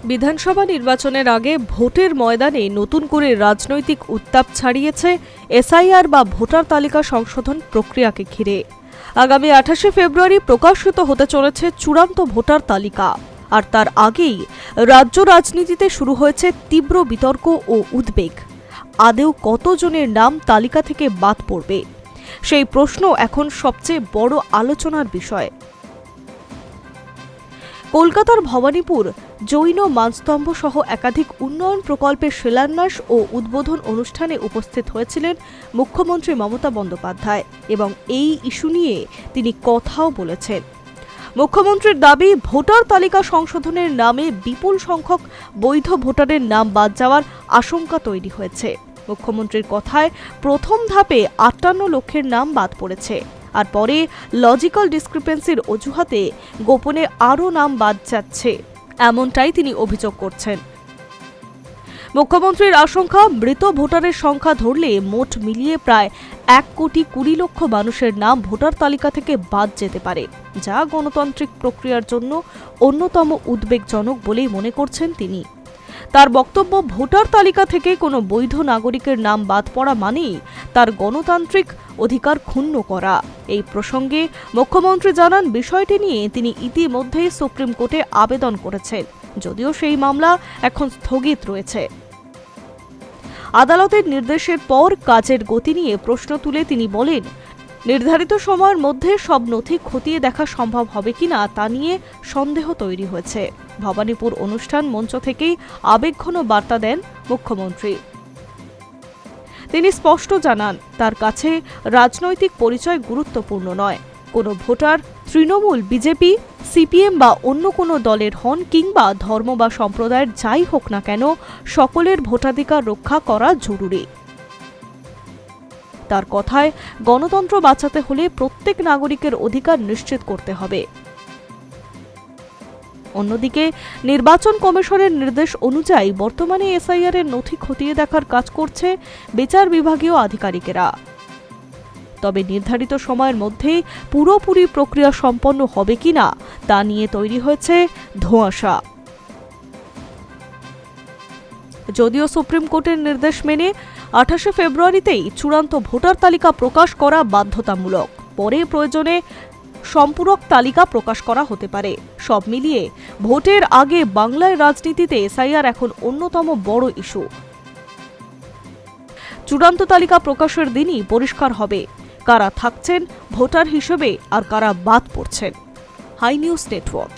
বিধানসভা নির্বাচনের আগে ভোটের ময়দানে নতুন করে রাজনৈতিক উত্তাপ ছাড়িয়েছে এসআইআর বা ভোটার তালিকা সংশোধন প্রক্রিয়াকে ঘিরে। আগামী 28শে ফেব্রুয়ারি প্রকাশিত হতে চলেছে চূড়ান্ত ভোটার তালিকা, আর তার আগেই রাজ্য রাজনীতিতে শুরু হয়েছে তীব্র বিতর্ক ও উদ্বেগ। আদেও কতজনের নাম তালিকা থেকে বাদ পড়বে, সেই প্রশ্ন এখন সবচেয়ে বড় আলোচনার বিষয়। কলকাতার ভবানীপুর জৈন মানস্তম্ভ সহ একাধিক উন্নয়ন প্রকল্পের শিলান্যাস ও উদ্বোধন অনুষ্ঠানে উপস্থিত হয়েছিলেন মুখ্যমন্ত্রী মমতা বন্দ্যোপাধ্যায় এবং এই ইস্যু নিয়ে তিনি কথাও বলেছেন। মুখ্যমন্ত্রীর দাবি, ভোটার তালিকা সংশোধনের নামে বিপুল সংখ্যক বৈধ ভোটারের নাম বাদ যাওয়ার আশঙ্কা তৈরি হয়েছে। মুখ্যমন্ত্রীর কথায় প্রথম ধাপে 58 লক্ষের নাম বাদ পড়েছে, আর পরে লজিক্যাল ডিসক্রিপেন্সির অজুহাতে গোপনে আরও নাম বাদ যাচ্ছে, এমনটাই তিনি অভিযোগ করছেন। মুখ্যমন্ত্রীর আশঙ্কা, মৃত ভোটারের সংখ্যা ধরলে মোট মিলিয়ে প্রায় 1,20,00,000 মানুষের নাম ভোটার তালিকা থেকে বাদ যেতে পারে, যা গণতান্ত্রিক প্রক্রিয়ার জন্য অন্যতম উদ্বেগজনক বলেই মনে করছেন তিনি। তার বক্তব্য, ভোটার তালিকা থেকে কোনো বৈধ নাগরিকের নাম বাদ পড়া মানেই তার গণতান্ত্রিক অধিকার ক্ষুণ্ণ করা। এই প্রসঙ্গে মুখ্যমন্ত্রী জানান, বিষয়টি নিয়ে তিনি ইতিমধ্যেই সুপ্রিম কোর্টে আবেদন করেছেন, যদিও সেই মামলা এখন স্থগিত রয়েছে। আদালতের নির্দেশের পর কাজের গতি নিয়ে প্রশ্ন তুলে তিনি বলেন, নির্ধারিত সময়ের মধ্যে সব নথি খতিয়ে দেখা সম্ভব হবে কিনা তা নিয়ে সন্দেহ তৈরি হয়েছে। ভবানীপুর অনুষ্ঠান মঞ্চ থেকেই আবেগঘন বার্তা দেন মুখ্যমন্ত্রী। তিনি স্পষ্ট জানান, তার কাছে রাজনৈতিক পরিচয় গুরুত্বপূর্ণ নয়। কোনো ভোটার তৃণমূল, বিজেপি, সিপিএম বা অন্য কোনো দলের হন কিংবা ধর্ম বা সম্প্রদায়ের যাই হোক না কেন, সকলের ভোটাধিকার রক্ষা করা জরুরি। তার কথায়, গণতন্ত্র বাঁচাতে হলে প্রত্যেক নাগরিকের অধিকার নিশ্চিত করতে হবে। অন্যদিকে নির্বাচন কমিশনের নির্দেশ অনুযায়ী বর্তমানে এসআইআর এর নথি খতিয়ে দেখার কাজ করছে বিচার বিভাগীয় আধিকারিকেরা। তবে নির্ধারিত সময়ের মধ্যেই পুরোপুরি প্রক্রিয়া সম্পন্ন হবে কিনা তা নিয়ে তৈরি হয়েছে ধোঁয়াশা। যদিও সুপ্রিম কোর্টের নির্দেশ মেনে 28শে ফেব্রুয়ারিতেই চূড়ান্ত ভোটার তালিকা প্রকাশ করা বাধ্যতামূলক, পরে প্রয়োজনে সম্পূরক তালিকা প্রকাশ করা হতে পারে। সব মিলিয়ে ভোটের আগে বাংলার রাজনীতিতে এসআইআর এখন অন্যতম বড় ইস্যু। চূড়ান্ত তালিকা প্রকাশের দিনই পরিষ্কার হবে কারা থাকছেন ভোটার হিসেবে আর কারা বাদ পড়ছেন। Hi news network.